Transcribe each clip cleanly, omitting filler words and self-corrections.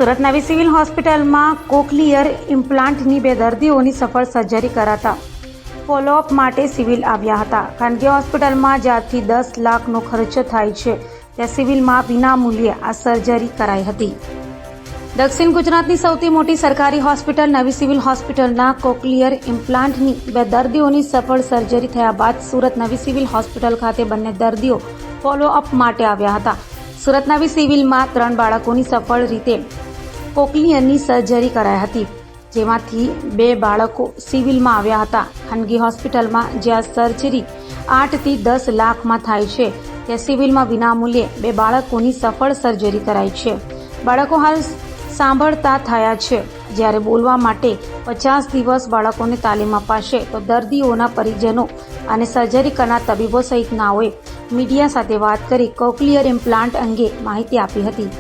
સુરત નવી સિવિલ હોસ્પિટલમાં કોક્લિયર ઇમ્પ્લાન્ટની 2 દર્દીઓની સફળ સર્જરી કરાતા ફોલોઅપ માટે સિવિલ આવ્યા હતા. ખાનગી હોસ્પિટલમાં જ્યાંથી 10 લાખનો ખર્ચ થાય છે ત્યાં સિવિલમાં વિનામૂલ્યે આ સર્જરી કરાઈ હતી. દક્ષિણ ગુજરાતની સૌથી મોટી સરકારી હોસ્પિટલ નવી સિવિલ હોસ્પિટલના કોક્લિયર ઇમ્પ્લાન્ટની 2 દર્દીઓની સફળ સર્જરી થયા બાદ સુરત નવી સિવિલ હોસ્પિટલ ખાતે બંને દર્દીઓ ફોલોઅપ માટે આવ્યા હતા. સુરત નવી સિવિલમાં 3 બાળકોની સફળ રીતે કોક્લિયરની સર્જરી કરાઈ હતી, જેમાંથી 2 બાળકો સિવિલમાં આવ્યા હતા. ખાનગી હોસ્પિટલમાં જ્યાં સર્જરી 8 થી 10 લાખમાં થાય છે ત્યાં સિવિલમાં વિનામૂલ્યે 2 બાળકોની સફળ સર્જરી કરાઈ છે. બાળકો હાલ સાંભળતા થયા છે, જ્યારે બોલવા માટે 50 દિવસ બાળકોને તાલીમ અપાશે, તો દર્દીઓના પરિજનો અને સર્જરી કરનાર તબીબો સહિતનાઓએ મીડિયા સાથે વાત કરી કોક્લિયર ઇમ્પ્લાન્ટ અંગે માહિતી આપી હતી.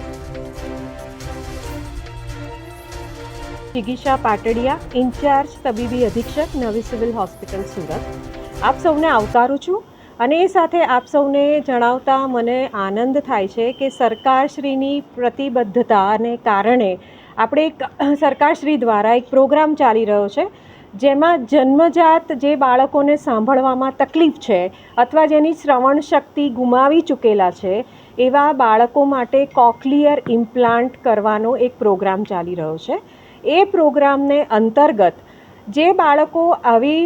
જિગીશા પાટડિયા, ઇન્ચાર્જ તબીબી અધિક્ષક નવી સિવિલ હોસ્પિટલ સુરત. આપ સૌને આવકારું છું અને એ સાથે આપ સૌને જણાવતા મને આનંદ થાય છે કે સરકારશ્રીની પ્રતિબદ્ધતાને કારણે આપણે સરકારશ્રી દ્વારા એક પ્રોગ્રામ ચાલી રહ્યો છે, જેમાં જન્મજાત જે બાળકોને સાંભળવામાં તકલીફ છે અથવા જેની શ્રવણ શક્તિ ગુમાવી ચૂકેલા છે એવા બાળકો માટે કોક્લિયર ઇમ્પ્લાન્ટ કરવાનો એક પ્રોગ્રામ ચાલી રહ્યો છે. એ પ્રોગ્રામને અંતર્ગત જે બાળકો આવી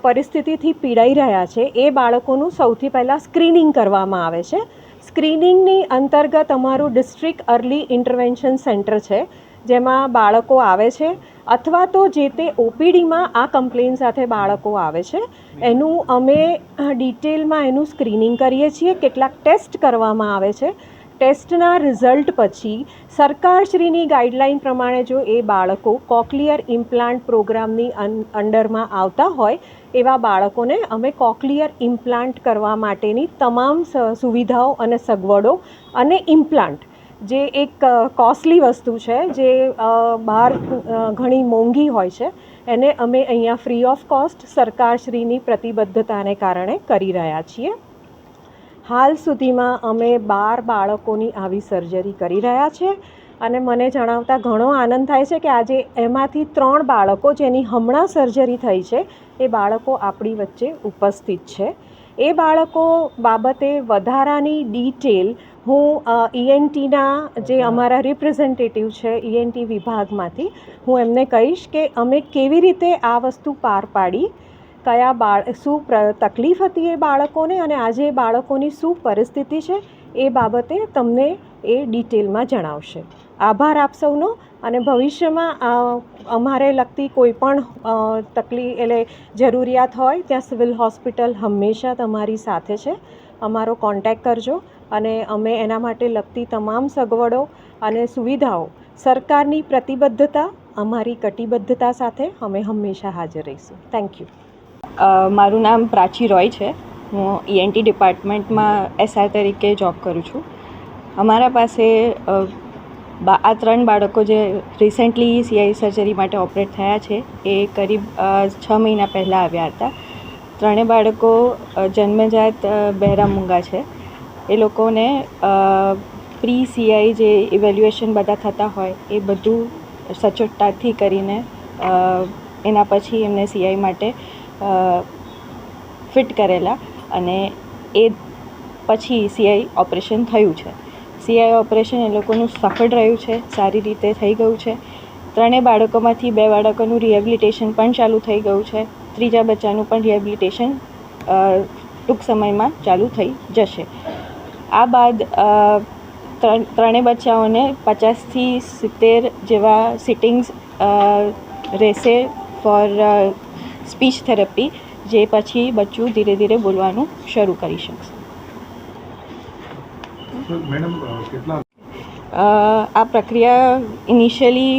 પરિસ્થિતિથી પીડાઈ રહ્યા છે એ બાળકોનું સૌથી પહેલાં સ્ક્રીનિંગ કરવામાં આવે છે. સ્ક્રીનિંગની અંતર્ગત અમારું ડિસ્ટ્રિક્ટ અર્લી ઇન્ટરવેન્શન સેન્ટર છે, જેમાં બાળકો આવે છે અથવા તો જે તે ઓપીડીમાં આ કમ્પ્લેન સાથે બાળકો આવે છે એનું અમે ડિટેલમાં એનું સ્ક્રીનિંગ કરીએ છીએ. કેટલાક ટેસ્ટ કરવામાં આવે છે. ટેસ્ટના રિઝલ્ટ પછી સરકારશ્રીની ગાઈડલાઇન પ્રમાણે જો એ બાળકો કોક્લિયર ઇમ્પ્લાન્ટ પ્રોગ્રામની અંડરમાં આવતા હોય એવા બાળકોને અમે કોક્લિયર ઇમ્પ્લાન્ટ કરવા માટેની તમામ સુવિધાઓ અને સગવડો અને ઇમ્પ્લાન્ટ જે એક કોસ્ટલી વસ્તુ છે, જે બહાર ઘણી મોંઘી હોય છે, એને અમે અહીંયા ફ્રી ઓફ કોસ્ટ સરકારશ્રીની પ્રતિબદ્ધતાને કારણે કરી રહ્યા છીએ. હાલ સુધીમાં અમે 12 બાળકોની આવી સર્જરી કરી રહ્યા છે અને મને જણાવતા ઘણો આનંદ થાય છે કે આજે એમાંથી 3 બાળકો જેની હમણાં સર્જરી થઈ છે એ બાળકો આપણી વચ્ચે ઉપસ્થિત છે. એ બાળકો બાબતે વધારાની ડિટેલ હું ENTના જે અમારા રિપ્રેઝેન્ટેટિવ છે ENT વિભાગમાંથી હું એમને કહીશ કે અમે કેવી રીતે આ વસ્તુ પાર પાડી, કયા શું તકલીફ હતી એ બાળકોને અને આજે એ બાળકોની શું પરિસ્થિતિ છે એ બાબતે તમને એ ડિટેલમાં જણાવશે. આભાર આપ સૌનો. અને ભવિષ્યમાં અમારે લગતી કોઈ પણ તકલીફ એટલે જરૂરિયાત હોય ત્યાં સિવિલ હોસ્પિટલ હંમેશા તમારી સાથે છે. અમારો કોન્ટેક્ટ કરજો અને અમે એના માટે લગતી તમામ સગવડો અને સુવિધાઓ સરકારની પ્રતિબદ્ધતા, અમારી કટિબદ્ધતા સાથે અમે હંમેશા હાજર રહીશું. Thank you. મારું નામ પ્રાચી રોય છે. હું ENT ડિપાર્ટમેન્ટમાં SR તરીકે જોબ કરું છું. અમારા પાસે આ 3 બાળકો જે રિસેન્ટલી CI સર્જરી માટે ઓપરેટ થયા છે એ કરીબ 6 મહિના પહેલાં આવ્યા હતા. 3 બાળકો જન્મજાત બહેરા મૂંગા છે. એ લોકોને પ્રી CI જે ઇવેલ્યુએશન બધા થતા હોય એ બધું સચોટતાથી કરીને એના પછી એમને CI માટે ફિટ કરેલા અને એ પછી CI ઓપરેશન થયું છે. CI ઓપરેશન એ લોકોનું સફળ રહ્યું છે, સારી રીતે થઈ ગયું છે. 3 બાળકોમાંથી 2 બાળકોનું રિહેબિલિટેશન પણ ચાલુ થઈ ગયું છે. 3જા બચ્ચાનું પણ રિહેબિલિટેશન ટૂંક સમયમાં ચાલુ થઈ જશે. આ બાદ 3 બચ્ચાઓને 50 થી 70 જેવા સિટિંગ્સ રહેશે ફોર સ્પીચ થેરપી, જે પછી બચ્ચું ધીરે ધીરે બોલવાનું શરૂ કરી શકશે. આ પ્રક્રિયા ઇનિશિયલી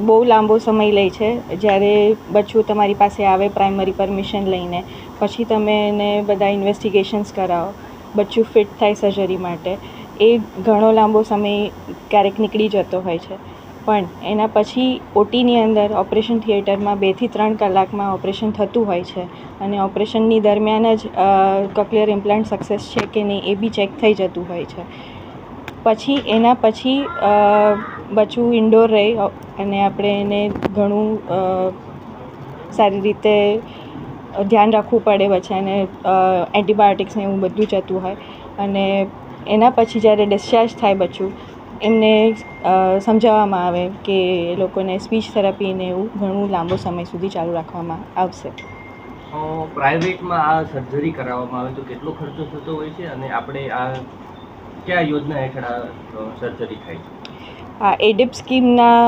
બહુ લાંબો સમય લે છે. જ્યારે બચ્ચું તમારી પાસે આવે પ્રાઇમરી પરમિશન લઈને, પછી તમે એને બધા ઇન્વેસ્ટિગેશન્સ કરાવો, બચ્ચું ફિટ થાય સર્જરી માટે, એ ઘણો લાંબો સમય ક્યારેક નીકળી જતો હોય છે. પણ એના પછી ઓટીની અંદર ઓપરેશન થિયેટરમાં 2 થી 3 કલાકમાં ઓપરેશન થતું હોય છે અને ઓપરેશનની દરમિયાન જ કોક્લિયર ઇમ્પ્લાન્ટ સક્સેસ છે કે નહીં એ બી ચેક થઈ જતું હોય છે. પછી એના પછી બચ્ચું ઇન્ડોર રહી અને આપણે એને ઘણું સારી રીતે ધ્યાન રાખવું પડે, બચ્ચાને એન્ટીબાયોટિક્સ ને એવું બધું જતું હોય. અને એના પછી જ્યારે ડિસ્ચાર્જ થાય બચ્ચું, એમને સમજાવવામાં આવે કે એ લોકોને સ્પીચ થેરાપીને એવું ઘણું લાંબો સમય સુધી ચાલુ રાખવામાં આવશે. પ્રાઇવેટમાં આ સર્જરી કરાવવામાં આવે તો કેટલો ખર્ચો થતો હોય છે અને આપણે આ કયા યોજના હેઠળ આ સર્જરી થાય છે? આ એડિપ સ્કીમના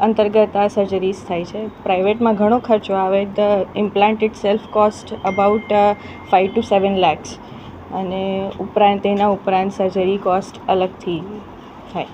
અંતર્ગત આ સર્જરીઝ થાય છે. પ્રાઇવેટમાં ઘણો ખર્ચો આવે. The implant it self cost about 5 to 7 lakhs અને એના ઉપરાંત સર્જરી કોસ્ટ અલગથી થાય.